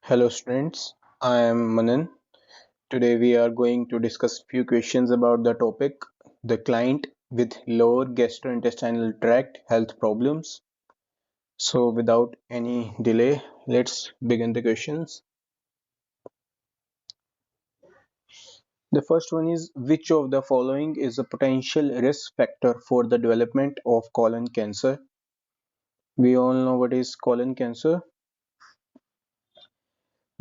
Hello students, I am Manan. Today we are going to discuss few questions about the topic the client with lower gastrointestinal tract health problems. So without any delay, let's begin the questions. The first one is which of the following is a potential risk factor for the development of colon cancer? We all know what is colon cancer.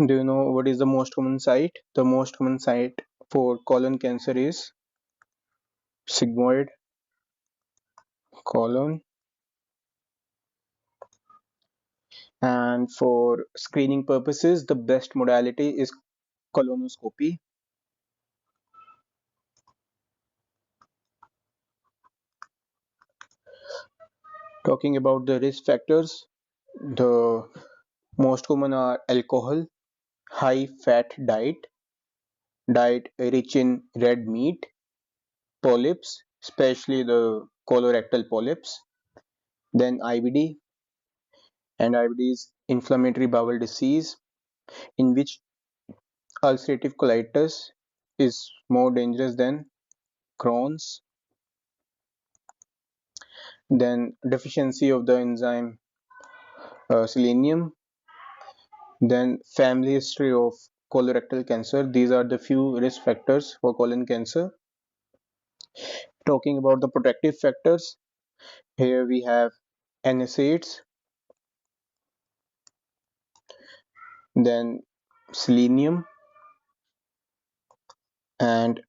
Do you know what is the most common site? The most common site for colon cancer is sigmoid colon. And for screening purposes, the best modality is colonoscopy. Talking about the risk factors, the most common are alcohol, high fat diet rich in red meat, polyps, especially the colorectal polyps, then IBD, and IBD is inflammatory bowel disease, in which ulcerative colitis is more dangerous than Crohn's, then deficiency of the enzyme selenium, then family history of colorectal cancer. These are the few risk factors for colon cancer. Talking about the protective factors, here we have NSAIDs, then selenium, and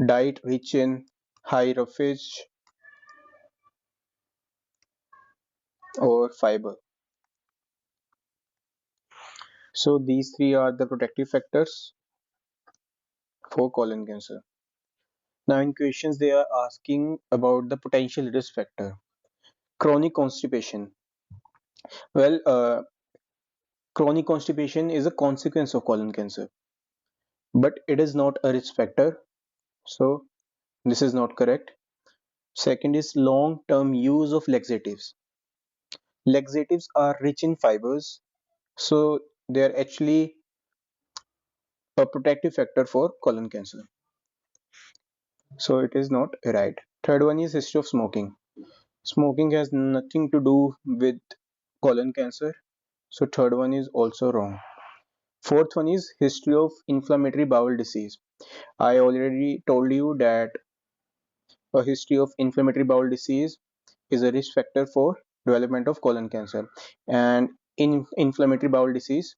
diet rich in high roughage or fiber. So these three are the protective factors for colon cancer. Now in questions they are asking about the potential risk factor. Chronic constipation. Well, chronic constipation is a consequence of colon cancer, but it is not a risk factor. So this is not correct. Second is long term use of laxatives. Laxatives are rich in fibers, so they are actually a protective factor for colon cancer. So it is not right. Third one is history of smoking. Smoking has nothing to do with colon cancer. So third one is also wrong. Fourth one is history of inflammatory bowel disease. I already told you that a history of inflammatory bowel disease is a risk factor for development of colon cancer. And in inflammatory bowel disease,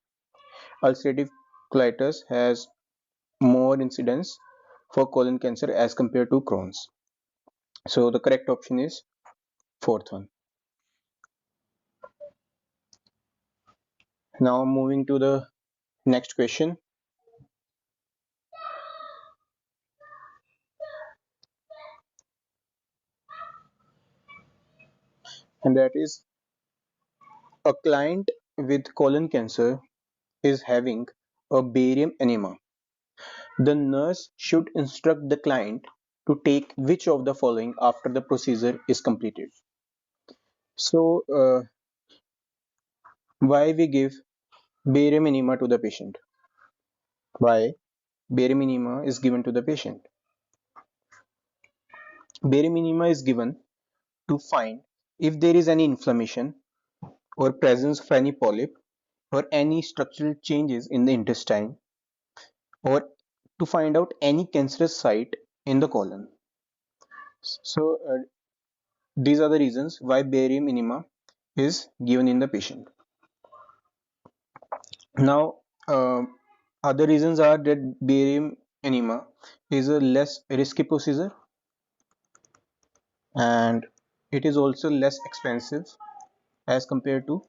ulcerative colitis has more incidence for colon cancer as compared to Crohn's. So the correct option is fourth one. Now moving to the next question, and that is a client with colon cancer is having a barium enema. The nurse should instruct the client to take which of the following after the procedure is completed. So, why we give barium enema to the patient? Why barium enema is given to the patient? Barium enema is given to find if there is any inflammation or presence of any polyp or any structural changes in the intestine or to find out any cancerous site in the colon. So, these are the reasons why barium enema is given in the patient. Now, other reasons are that barium enema is a less risky procedure and it is also less expensive as compared to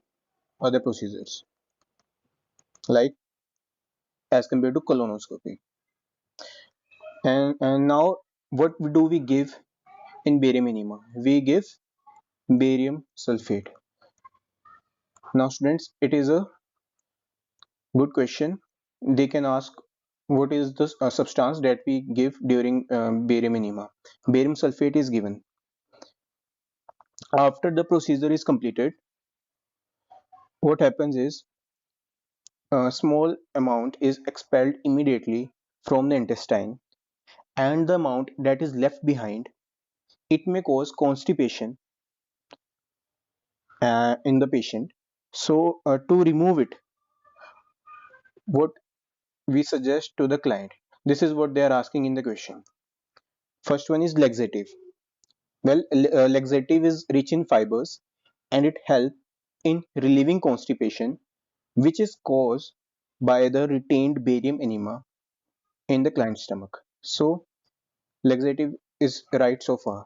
other procedures like as compared to colonoscopy. And now, what do we give in barium enema? We give barium sulfate. Now, students, it is a good question. They can ask what is the substance that we give during barium enema. Barium sulfate is given after the procedure is completed. What happens is A small amount is expelled immediately from the intestine, and the amount that is left behind, it may cause constipation in the patient. So, to remove it, what we suggest to the client, this is what they are asking in the question. First one is laxative. Well, laxative is rich in fibers and it helps in relieving constipation, which is caused by the retained barium enema in the client's stomach. So, laxative is right so far.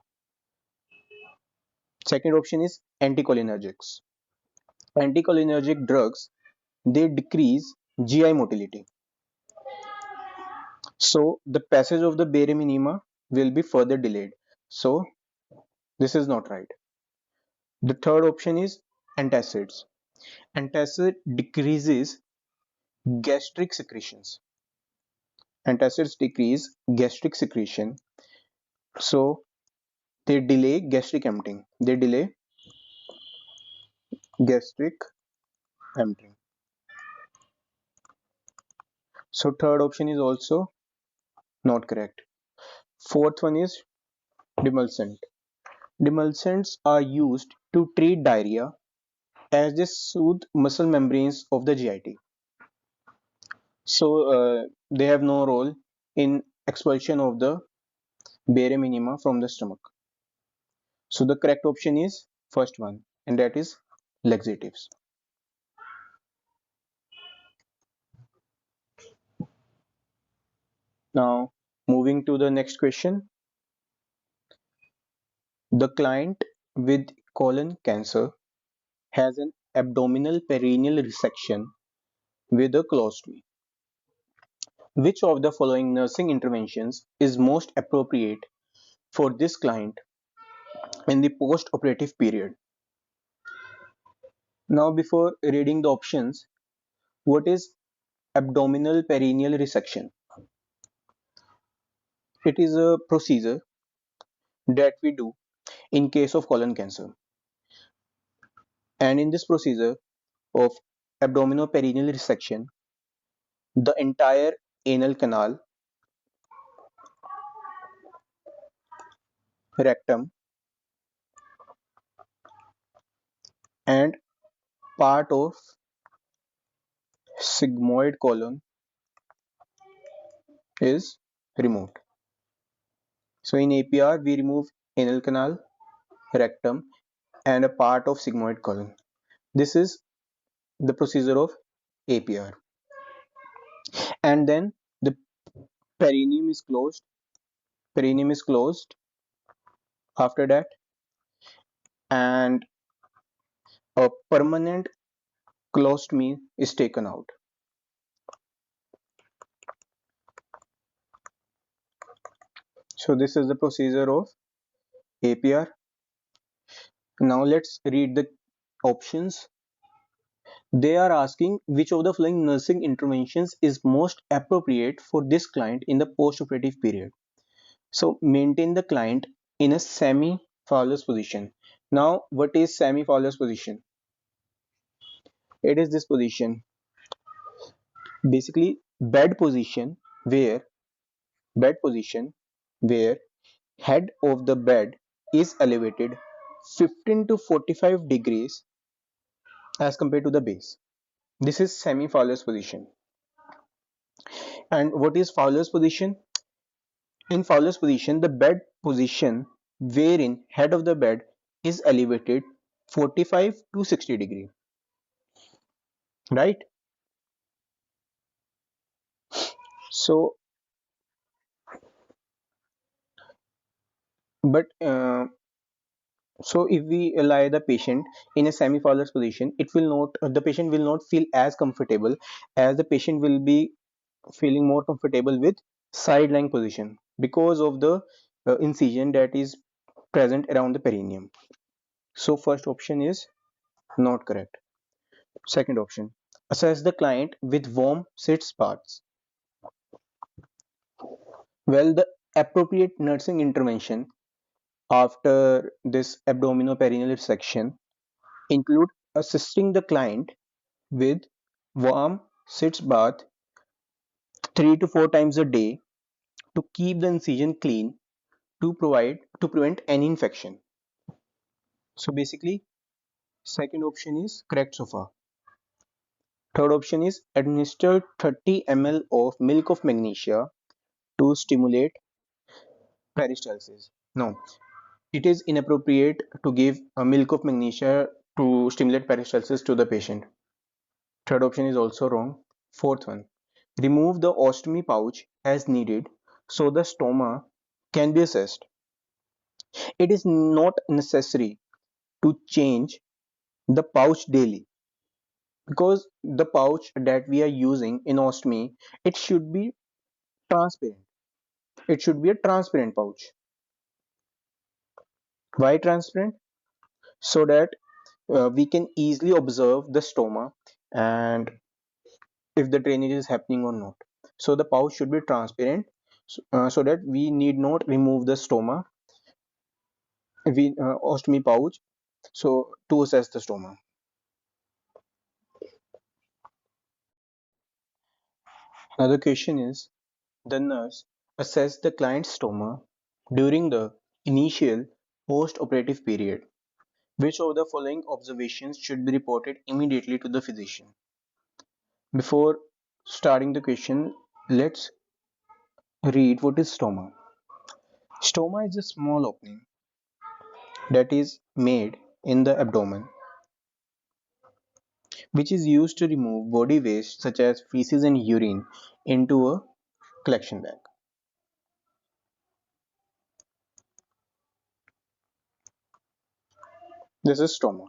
Second option is anticholinergics. Anticholinergic drugs, they decrease GI motility. So, the passage of the barium enema will be further delayed. So, this is not right. The third option is antacids. Antacid decreases gastric secretions. Antacids decrease gastric secretion, so they delay gastric emptying. They delay gastric emptying. So third option is also not correct. Fourth one is demulcent. Demulcents are used to treat diarrhea as they soothe muscle membranes of the GIT. So they have no role in expulsion of the barium enema from the stomach. So the correct option is first one, and that is laxatives. Now moving to the next question. The client with colon cancer has an abdominal perineal resection with a colostomy. Which of the following nursing interventions is most appropriate for this client in the post-operative period? Now, before reading the options, what is abdominal perineal resection? It is a procedure that we do in case of colon cancer. And in this procedure of abdominoperineal resection, the entire anal canal, rectum, and part of sigmoid colon is removed. So in APR, we remove anal canal, rectum, and a part of sigmoid colon. This is the procedure of APR. And then the perineum is closed. Perineum is closed after that, and a permanent colostomy is taken out. So this is the procedure of APR. Now let's read the options. They are asking which of the following nursing interventions is most appropriate for this client in the post-operative period. So maintain the client in a semi-Fowler's position. Now what is semi-Fowler's position? It is this position, basically where bed position where head of the bed is elevated 15 to 45 degrees as compared to the base. This is semi-Fowler's position. And what is Fowler's position? In Fowler's position, the bed position wherein head of the bed is elevated 45 to 60 degree, right? So, but so if we lie the patient in a semi-Fowler's position, it will not the patient will not feel as comfortable, as the patient will be feeling more comfortable with side lying position because of the incision that is present around the perineum. So first option is not correct. Second option, assess the client with warm sits parts. Well, the appropriate nursing intervention after this abdominoperineal section include assisting the client with warm sits bath 3 to 4 times a day to keep the incision clean to prevent any infection. So basically, second option is correct so far. Third option is administer 30 ml of milk of magnesia to stimulate peristalsis. No, it is inappropriate to give a milk of magnesia to stimulate peristalsis to the patient. Third option is also wrong. Fourth one, remove the ostomy pouch as needed so the stoma can be assessed. It is not necessary to change the pouch daily because the pouch that we are using in ostomy, it should be transparent. It should be a transparent pouch. Why transparent? So that we can easily observe the stoma and if the drainage is happening or not. So the pouch should be transparent so that we need not remove the stoma, we ostomy pouch, so to assess the stoma. Another question is, the nurse assess the client's stoma during the initial post-operative period. Which of the following observations should be reported immediately to the physician? Before starting the question, let's read what is stoma. Stoma is a small opening that is made in the abdomen, which is used to remove body waste such as feces and urine into a collection bag. This is stoma.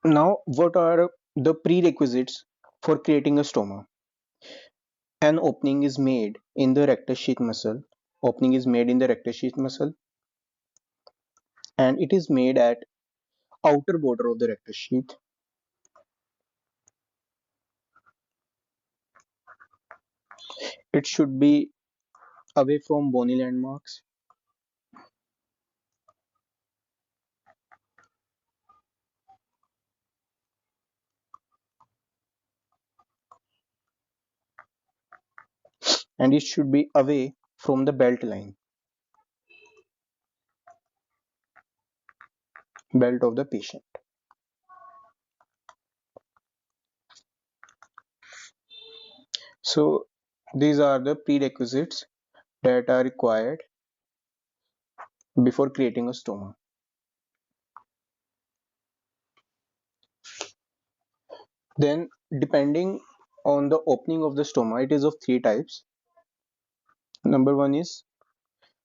Now, what are the prerequisites for creating a stoma? An opening is made in the rectus sheath muscle. Opening is made in the rectus sheath muscle and it is made at outer border of the rectus sheath. It should be away from bony landmarks and it should be away from the belt of the patient. So these are the prerequisites that are required before creating a stoma. Then depending on the opening of the stoma, it is of three types. Number one is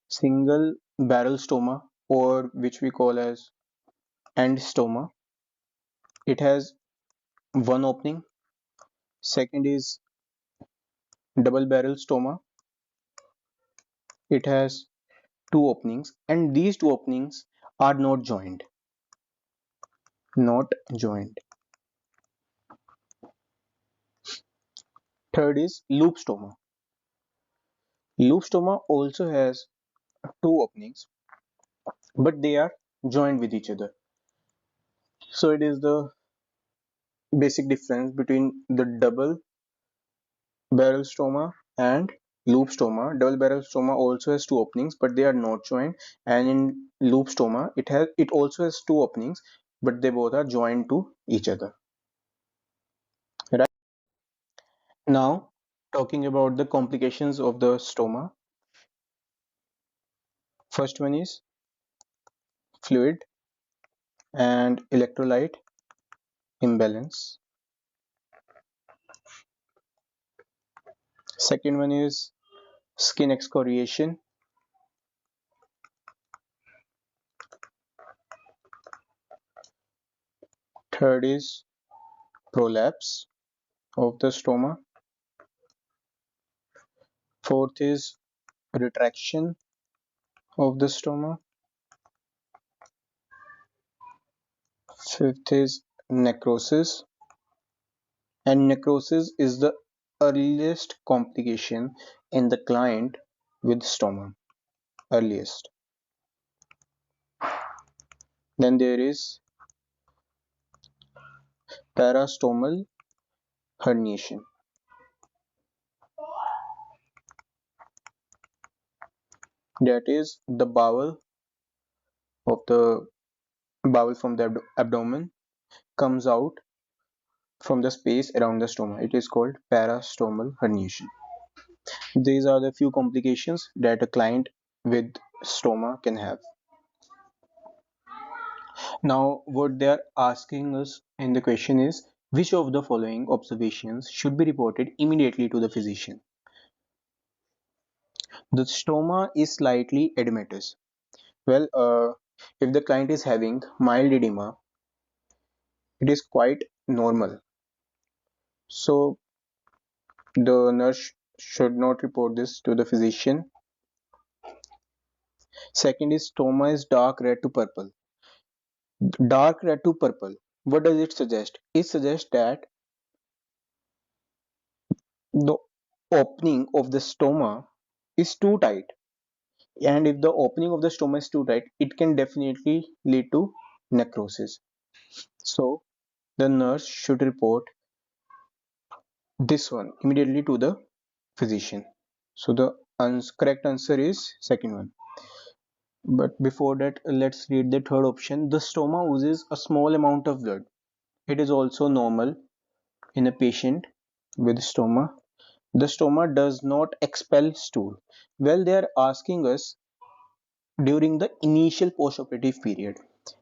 single barrel stoma, or which we call as end stoma. It has one opening. Second is double barrel stoma. It has two openings and these two openings are not joined. Not joined. Third is loop stoma. Loop stoma also has two openings but they are joined with each other. So it is the basic difference between the double barrel stoma and loop stoma. Double barrel stoma also has two openings but they are not joined, and in loop stoma it also has two openings but they both are joined to each other. Right. Now talking about the complications of the stoma. First one is fluid and electrolyte imbalance. Second one is skin excoriation. Third is prolapse of the stoma. Fourth is retraction of the stoma. Fifth is necrosis. And necrosis is the earliest complication in the client with stoma. Earliest. Then there is parastomal herniation. That is the bowel from the abdomen comes out from the space around the stoma. It is called parastomal herniation. These are the few complications that a client with stoma can have. Now, what they are asking us in the question is which of the following observations should be reported immediately to the physician? The stoma is slightly edematous. Well, if the client is having mild edema, it is quite normal. So, the nurse should not report this to the physician. Second is stoma is dark red to purple. Dark red to purple. What does it suggest? It suggests that the opening of the stoma is too tight, and if the opening of the stoma is too tight, it can definitely lead to necrosis. So the nurse should report this one immediately to the physician. So the correct answer is second one. But before that, let's read the third option. The stoma oozes a small amount of blood. It is also normal in a patient with stoma. The stoma does not expel stool. Well, they are asking us during the initial postoperative period,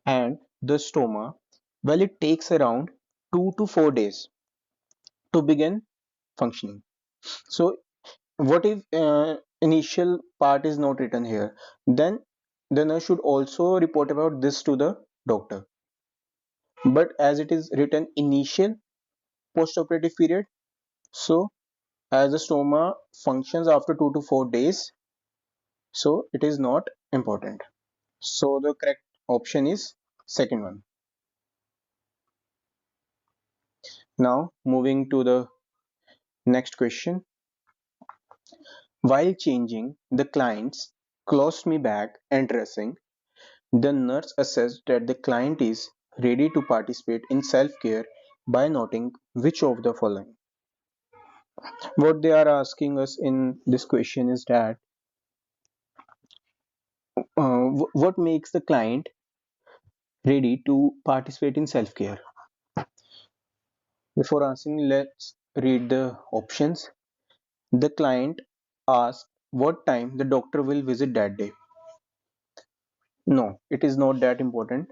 and the stoma, well, it takes around 2 to 4 days to begin functioning. So what if initial part is not written here? Then the nurse should also report about this to the doctor. But as it is written initial postoperative period, so as the stoma functions after 2 to 4 days, so it is not important. So the correct option is second one. Now moving to the next question. While changing the client's colostomy bag and dressing, the nurse assessed that the client is ready to participate in self-care by noting which of the following. What they are asking us in this question is that what makes the client ready to participate in self-care? Before answering, let's read the options. The client asks what time the doctor will visit that day. No, it is not that important.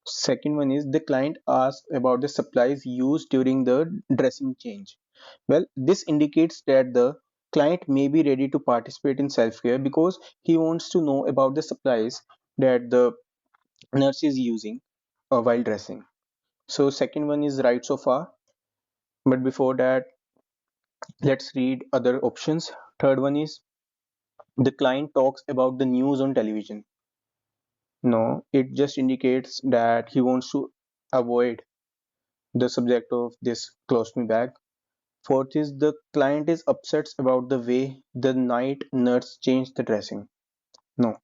Second one is the client asks about the supplies used during the dressing change. Well, this indicates that the client may be ready to participate in self-care because he wants to know about the supplies that the nurse is using while dressing. So second one is right so far. But before that, let's read other options. Third one is the client talks about the news on television. No, it just indicates that he wants to avoid the subject of this colostomy bag. Fourth is the client is upset about the way the night nurse changed the dressing. No,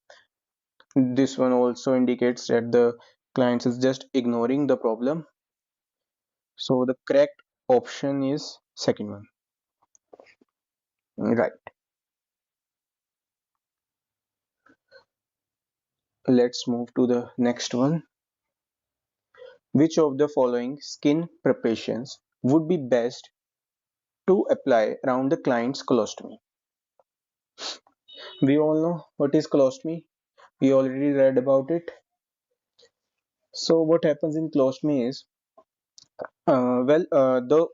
this one also indicates that the client is just ignoring the problem. So the correct option is second one. Right. Let's move to the next one. Which of the following skin preparations would be best to apply around the client's colostomy? We all know what is colostomy. We already read about it. So what happens in colostomy is, the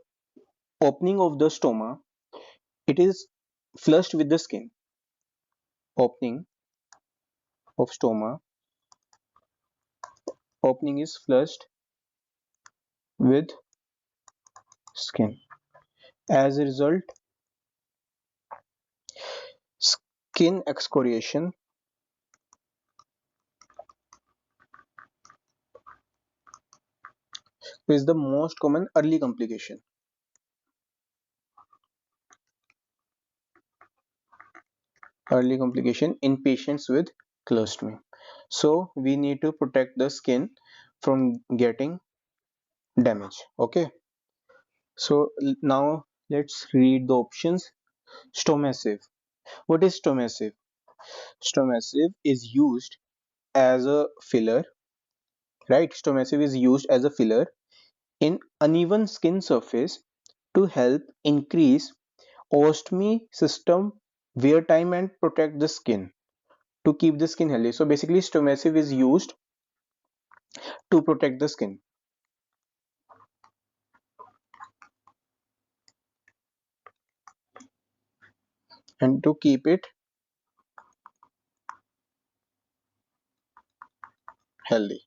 opening of the stoma, it is flushed with the skin. Opening of stoma, opening is flushed with skin. As a result, skin excoriation is the most common early complication in patients with colostomy. So we need to protect the skin from getting damage. Okay. So now let's read the options. Stomassive. What is stomassive? Stomassive is used as a filler, right? Stomassive is used as a filler in uneven skin surface to help increase ostomy system wear time and protect the skin to keep the skin healthy. So basically, stomassive is used to protect the skin and to keep it healthy.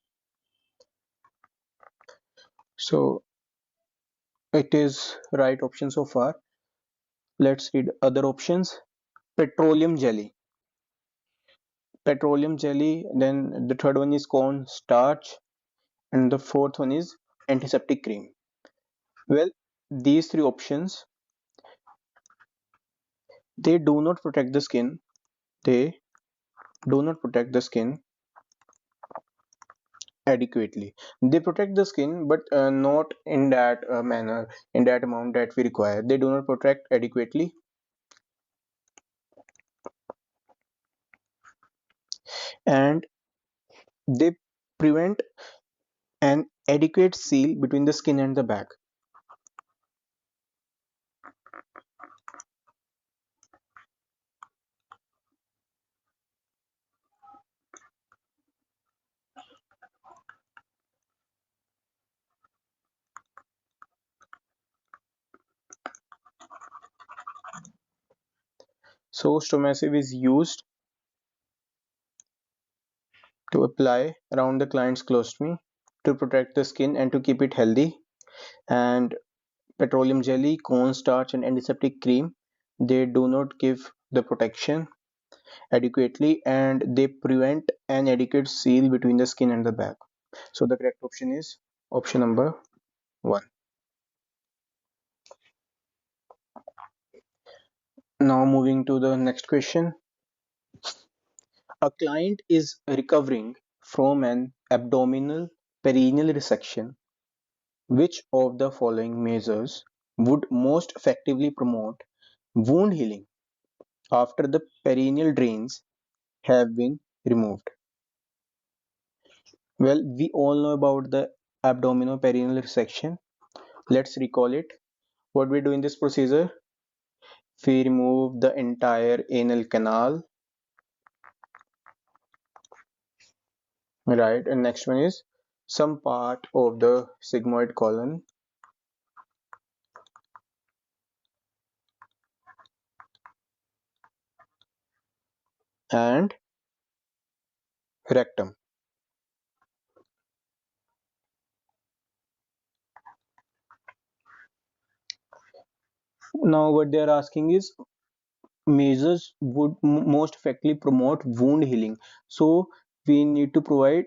So it is right option so far. Let's read other options. Petroleum jelly. Petroleum jelly. Then the third one is corn starch, and the fourth one is antiseptic cream. Well, these three options, they do not protect the skin. They do not protect the skin adequately. They protect the skin, but not in that manner, in that amount that we require. They do not protect adequately, and they prevent an adequate seal between the skin and the back. So stomassive is used to apply around the client's colostomy to protect the skin and to keep it healthy. And petroleum jelly, cornstarch, and antiseptic cream, they do not give the protection adequately and they prevent an adequate seal between the skin and the back. So the correct option is option number 1. Now moving to the next question. A client is recovering from an abdominal perineal resection. Which of the following measures would most effectively promote wound healing after the perineal drains have been removed? Well, we all know about the abdominal perineal resection. Let's recall it. What we do in this procedure? We remove the entire anal canal, right? And next one is some part of the sigmoid colon and rectum. Now, what they are asking is measures would most effectively promote wound healing. So, we need to provide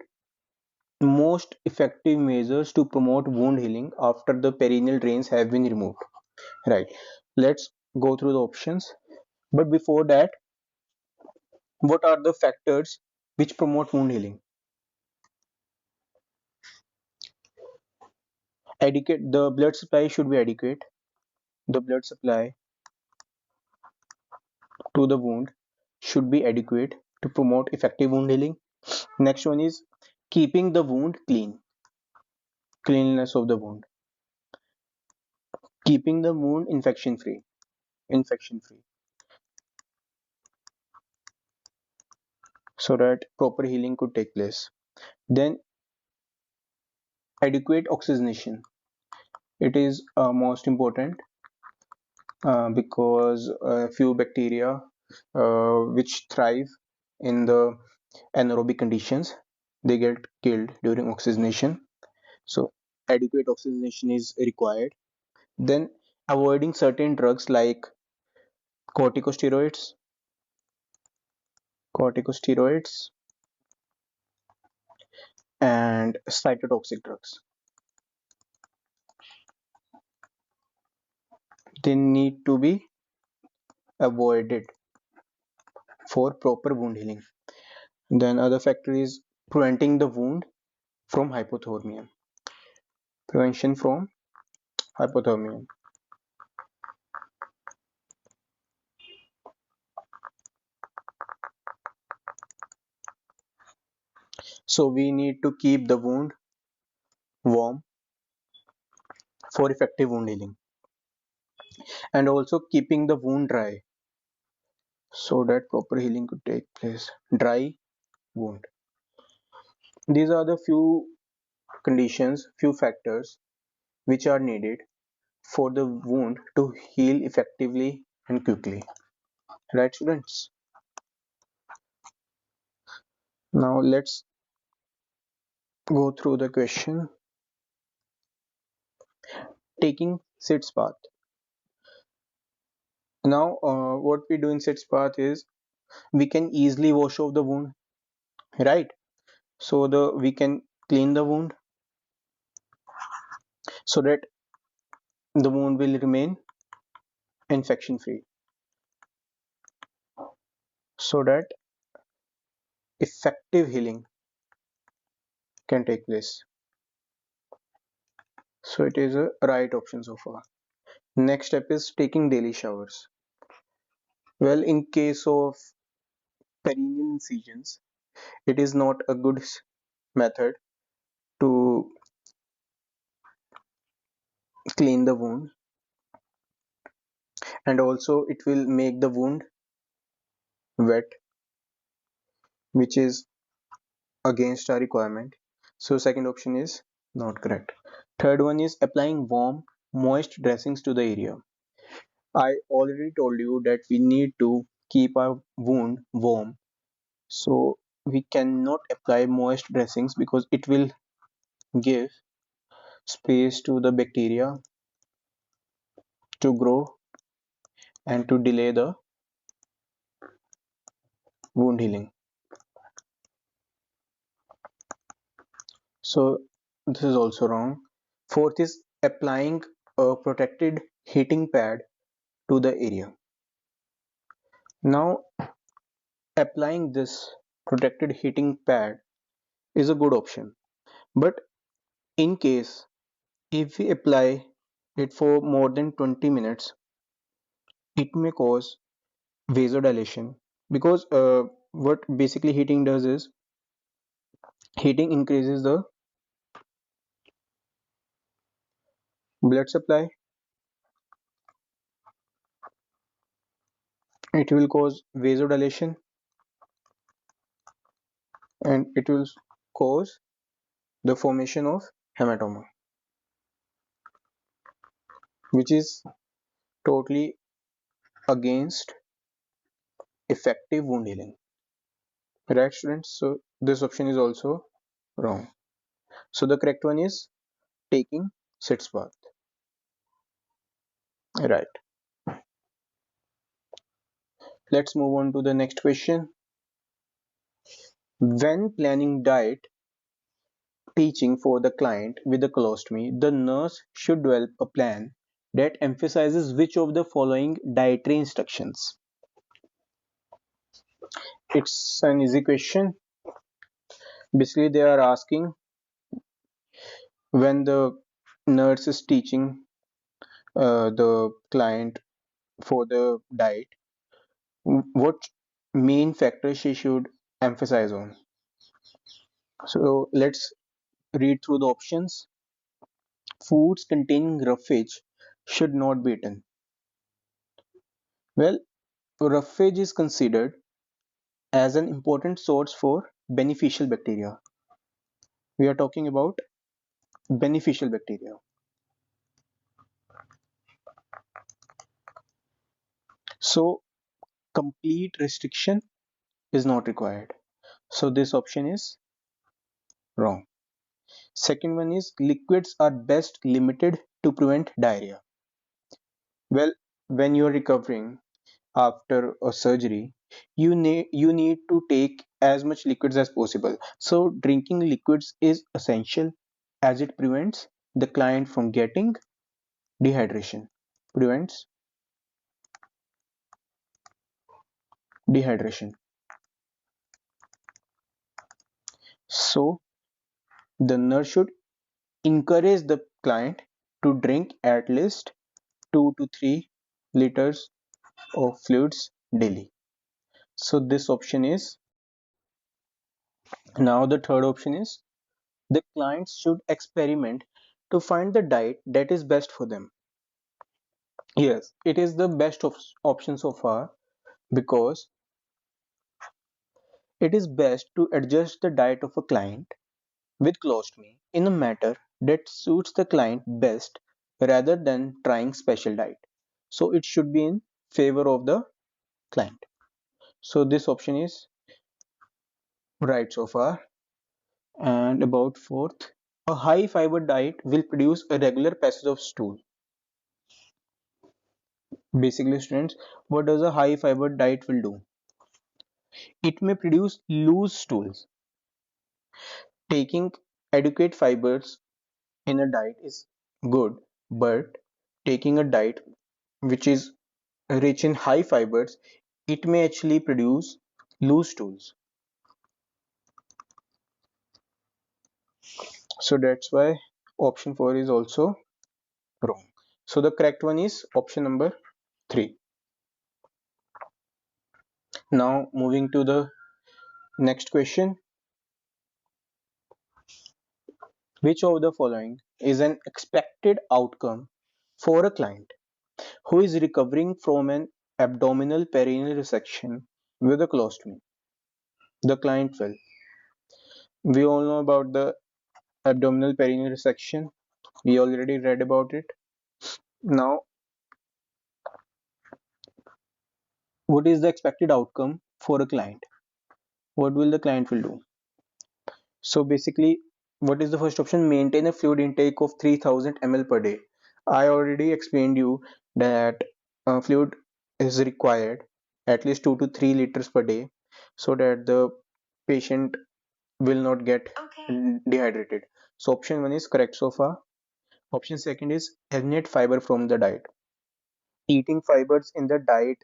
most effective measures to promote wound healing after the perineal drains have been removed. Right. Let's go through the options. But before that, what are the factors which promote wound healing? Adequate. The blood supply should be adequate. The blood supply to the wound should be adequate to promote effective wound healing. Next one is keeping the wound clean, cleanliness of the wound, keeping the wound infection free, so that proper healing could take place. Then adequate oxygenation. It is most important because a few bacteria which thrive in the anaerobic conditions, they get killed during oxygenation. So adequate oxygenation is required. Then avoiding certain drugs like corticosteroids, corticosteroids and cytotoxic drugs. They need to be avoided for proper wound healing. Then other factor is preventing the wound from hypothermia. Prevention from hypothermia. So we need to keep the wound warm for effective wound healing, and also keeping the wound dry so that proper healing could take place. Dry wound. These are the few conditions, few factors which are needed for the wound to heal effectively and quickly. Right, students? Now let's go through the question. Taking sitz bath. Now, what we do in sitz bath is we can easily wash off the wound, right? So the we can clean the wound so that the wound will remain infection free, so that effective healing can take place. So it is a right option so far. Next step is taking daily showers. Well, in case of perineal incisions, it is not a good method to clean the wound, and also it will make the wound wet, which is against our requirement. So second option is not correct. Third one is applying warm, moist dressings to the area. I already told you that we need to keep our wound warm. So we cannot apply moist dressings because it will give space to the bacteria to grow and to delay the wound healing. So this is also wrong. Fourth is applying a protected heating pad to the area. Now, applying this protected heating pad is a good option. But in case if we apply it for more than 20 minutes, it may cause vasodilation because what basically heating does is heating increases the blood supply. It will cause vasodilation and it will cause the formation of hematoma, which is totally against effective wound healing. Right, students? So this option is also wrong. So the correct one is taking sitz bath. Right. Let's move on to the next question. When planning diet teaching for the client with a colostomy, the nurse should develop a plan that emphasizes which of the following dietary instructions. It's an easy question. Basically, they are asking when the nurse is teaching the client for the diet, what main factor she should emphasize on. So let's read through the options. Foods containing roughage should not be eaten. Well, roughage is considered as an important source for beneficial bacteria. We are talking about beneficial bacteria. So, complete restriction is not required. So, this option is wrong. Second one is liquids are best limited to prevent diarrhea. Well, when you are recovering after a surgery, you need to take as much liquids as possible. So drinking liquids is essential as it prevents the client from getting dehydration. Prevents dehydration. So the nurse should encourage the client to drink at least 2 to 3 liters of fluids daily. So this option is. Now the third option is the clients should experiment to find the diet that is best for them. Yes, it is the best option so far because it is best to adjust the diet of a client with colostomy in a manner that suits the client best rather than trying special diet. So it should be in favor of the client. So this option is right so far. And about fourth, a high fiber diet will produce a regular passage of stool. Basically, students, what does a high fiber diet will do? It may produce loose stools. Taking adequate fibers in a diet is good, but taking a diet which is rich in high fibers, it may actually produce loose stools. So that's why option 4 is also wrong. So the correct one is option number 3. Now moving to the next question. Which of the following is an expected outcome for a client who is recovering from an abdominal perineal resection with a colostomy? The client will. We all know about the abdominal perineal resection. We already read about it. Now, what is the expected outcome for a client? What will the client will do? So basically, what is the first option? Maintain a fluid intake of 3000 ml per day. I already explained you that fluid is required at least 2 to 3 liters per day so that the patient will not get dehydrated. So option 1 is correct so far. Option second is eliminate fiber from the diet. Eating fibers in the diet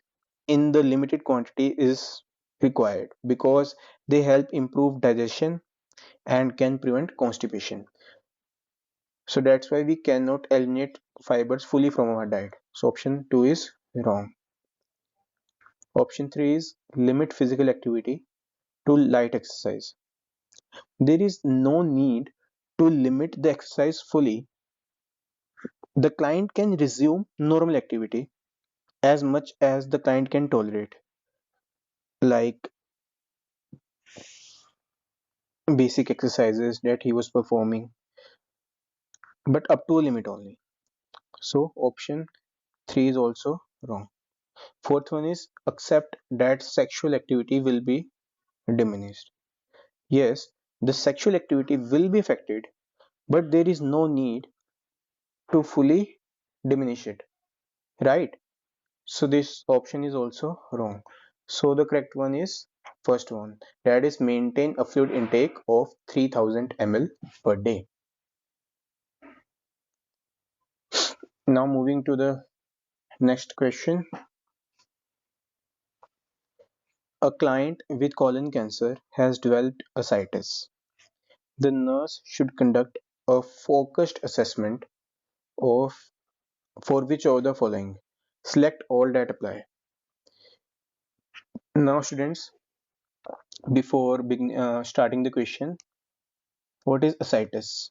in the limited quantity is required because they help improve digestion and can prevent constipation. So that's why we cannot eliminate fibers fully from our diet. So option 2 is wrong. Option 3 is limit physical activity to light exercise. There is no need to limit the exercise fully. The client can resume normal activity as much as the client can tolerate, like basic exercises that he was performing, but up to a limit only. So option 3 is also wrong. Fourth one is accept that sexual activity will be diminished. Yes, the sexual activity will be affected, but there is no need to fully diminish it, right? So this option is also wrong. So the correct one is first one, that is maintain a fluid intake of 3000 ml per day. Now moving to the next question. A client with colon cancer has developed ascites. The nurse should conduct a focused assessment of for which of the following. Select all that apply. Now students, before starting the question, what is ascites?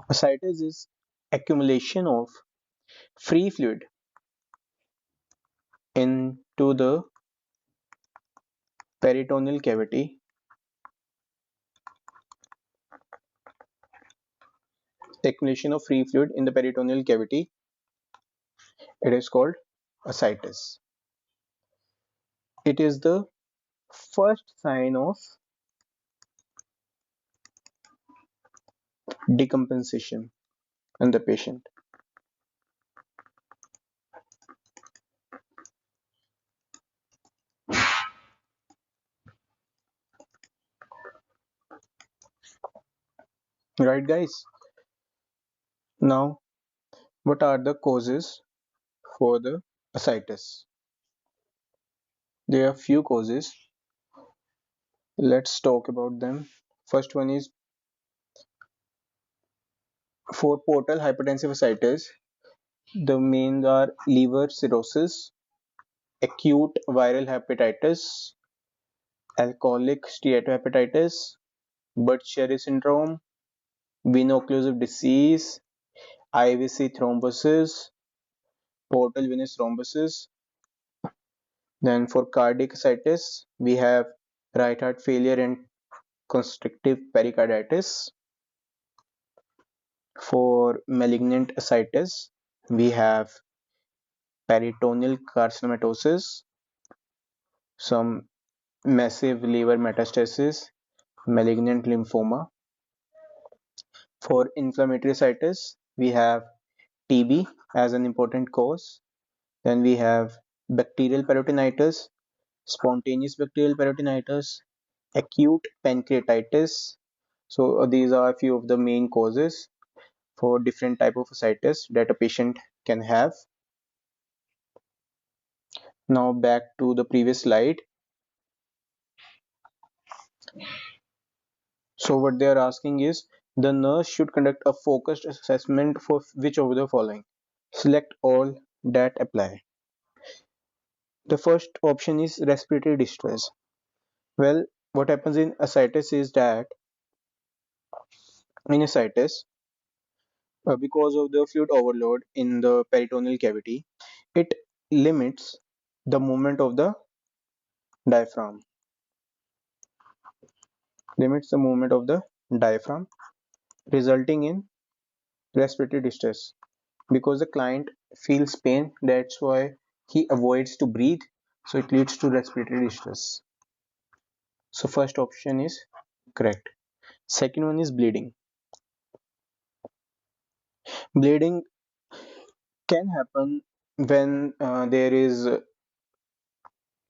Ascites is accumulation of free fluid into the peritoneal cavity. Accumulation of free fluid in the peritoneal cavity. It is called ascites. It is the first sign of decompensation in the patient. Right, guys? Now, what are the causes for the ascites? There are few causes. Let's talk about them. First one is For portal hypertensive ascites, the main are liver cirrhosis, acute viral hepatitis, alcoholic steatohepatitis, Budd-Chiari syndrome, veno-occlusive disease, IVC thrombosis, portal venous thrombosis. Then for cardiac ascites, we have right heart failure and constrictive pericarditis. For malignant ascites, we have peritoneal carcinomatosis, some massive liver metastasis, malignant lymphoma. For inflammatory ascites, we have TB as an important cause. Then we have bacterial peritonitis, spontaneous bacterial peritonitis, acute pancreatitis. So these are a few of the main causes for different type of ascites that a patient can have. Now back to the previous slide. So what they are asking is the nurse should conduct a focused assessment for which of the following. Select all that apply. The first option is respiratory distress. Well, what happens in ascites is that in ascites, because of the fluid overload in the peritoneal cavity, it limits the movement of the diaphragm. Limits the movement of the diaphragm, resulting in respiratory distress. Because the client feels pain, that's why he avoids to breathe, so it leads to respiratory distress. So first option is correct. Second one is bleeding. Bleeding can happen when there is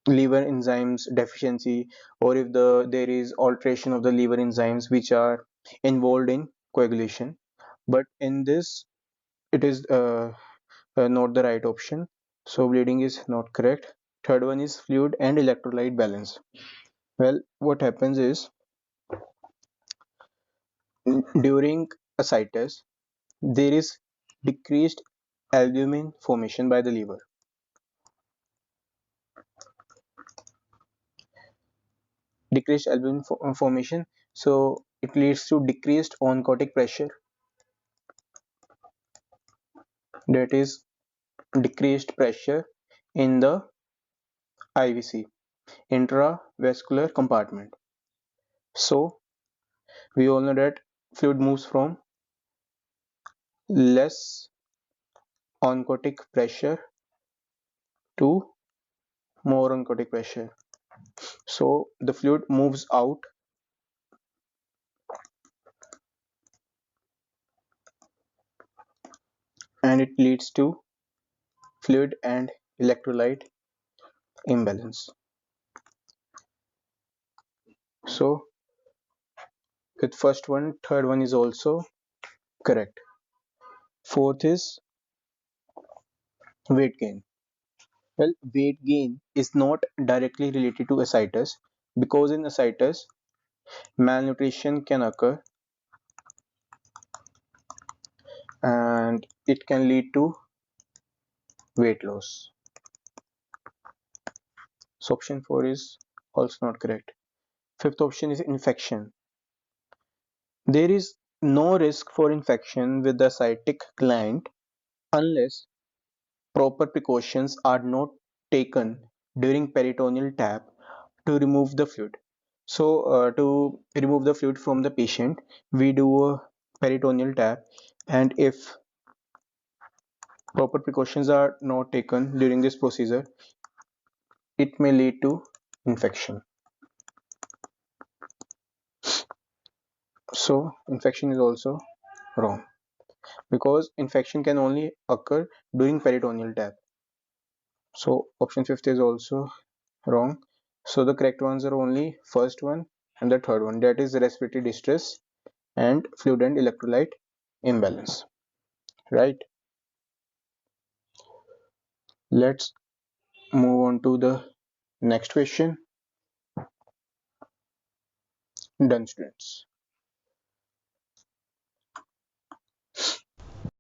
liver enzymes deficiency, or if there is alteration of the liver enzymes which are involved in coagulation, but in this it is not the right option, so bleeding is not correct. Third one is fluid and electrolyte balance. Well, what happens is during ascites there is decreased albumin formation by the liver. Decreased albumin formation, so it leads to decreased oncotic pressure, that is decreased pressure in the IVC, intravascular compartment. So we all know that fluid moves from less oncotic pressure to more oncotic pressure. So the fluid moves out and it leads to fluid and electrolyte imbalance. So with first one, third one is also correct. Fourth is weight gain. Well, weight gain is not directly related to ascites, because in ascites malnutrition can occur and it can lead to weight loss. So option 4 is also not correct. Fifth option is infection. There is no risk for infection with the ascitic gland unless proper precautions are not taken during peritoneal tap to remove the fluid. So to remove the fluid from the patient, we do a peritoneal tap, and if proper precautions are not taken during this procedure, it may lead to infection. So infection is also wrong, because infection can only occur during peritoneal tap. So option 5 is also wrong. So the correct ones are only first one and the third one, that is respiratory distress and fluid and electrolyte imbalance. Right? Let's move on to the next question. Done, students.